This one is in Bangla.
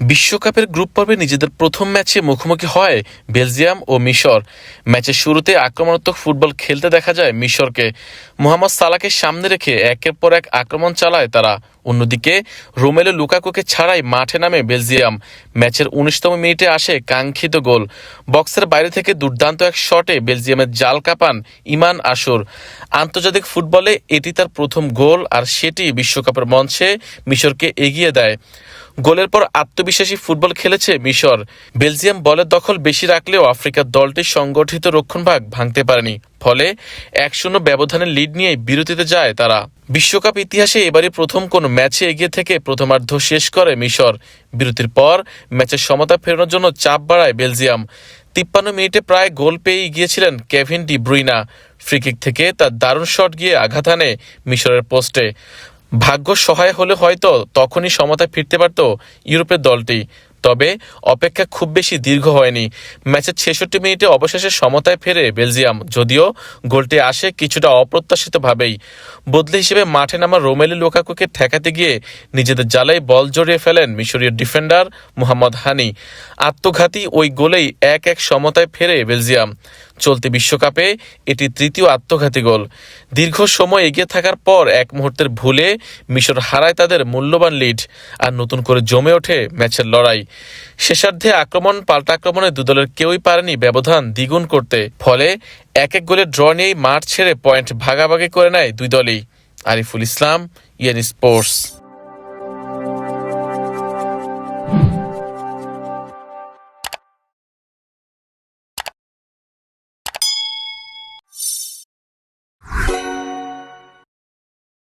বিশ্বকাপের গ্রুপ পর্বে নিজেদের প্রথম ম্যাচে মুখোমুখি হয় বেলজিয়াম ও মিশর। ম্যাচের শুরুতে আক্রমণাত্মক ফুটবল খেলতে দেখা যায় মিশরকে। মোহাম্মদ সালাহকে সামনে রেখে একের পর এক আক্রমণ চালায় তারা। অন্যদিকে রোমেলু লুকাকুকে ছাড়াই মাঠে নামে বেলজিয়াম। ম্যাচের ১৯তম মিনিটে আসে কাঙ্ক্ষিত গোল। বক্সের বাইরে থেকে দুর্দান্ত এক শটে বেলজিয়ামের জাল কাঁপান ইমান আশুর। আন্তর্জাতিক ফুটবলে এটি তার প্রথম গোল, আর সেটি বিশ্বকাপের মঞ্চে মিশরকে এগিয়ে দেয়। গোলের পর আত্মবিশ্বাসী ফুটবল খেলেছে মিশর। বেলজিয়াম বলের দখল বেশি রাখলেও আফ্রিকার দলটির সংগঠিত রক্ষণভাগ ভাঙতে পারেনি। ফলে ১-০ ব্যবধানের লিড নিয়ে বিরতিতে যায় তারা। বিশ্বকাপ ইতিহাসে এবারই প্রথম কোনো ম্যাচে এগিয়ে থেকে প্রথমার্ধ শেষ করে মিশর। বিরতির পর ম্যাচের সমতা ফেরানোর জন্য চাপ বাড়ায় বেলজিয়াম। ৫৩ মিনিটে প্রায় গোল পেয়ে গিয়েছিলেন কেভিন ডি ব্রুইনা। ফ্রিকিক থেকে তার দারুণ শট গিয়ে আঘাত হানে মিশরের পোস্টে। ভাগ্য সহায় হলে হয়তো তখনই সমতায় ফিরতে পারত ইউরোপের দলটি। তবে অপেক্ষা খুব বেশি দীর্ঘ হয়নি। ম্যাচের ৬৬ মিনিটে অবশেষে সমতায় ফেরে বেলজিয়াম, যদিও গোলটি আসে কিছুটা অপ্রত্যাশিতভাবেই। বদলি হিসেবে মাঠে নামা রোমেলু লুকাকুকে ঠেকাতে গিয়ে নিজেদের জালে বল জড়িয়ে ফেলেন মিশরীয় ডিফেন্ডার মোহাম্মদ হানি। আত্মঘাতী ওই গোলেই ১-১ সমতায় ফেরে বেলজিয়াম। চলতি বিশ্বকাপে এটি তৃতীয় আত্মঘাতী গোল। দীর্ঘ সময় এগিয়ে থাকার পর এক মুহূর্তের ভুলে মিশর হারায় তাদের মূল্যবান লিড, আর নতুন করে জমে ওঠে ম্যাচের লড়াই। শেষার্ধে আক্রমণ পাল্টা আক্রমণে দুদলের কেউই পারেনি ব্যবধান দ্বিগুণ করতে। ফলে ১-১ গোলের ড্র নিয়েই মাঠ ছেড়ে পয়েন্ট ভাগাভাগি করে নেয় দুই দলই। Ariful Islam, EN sports.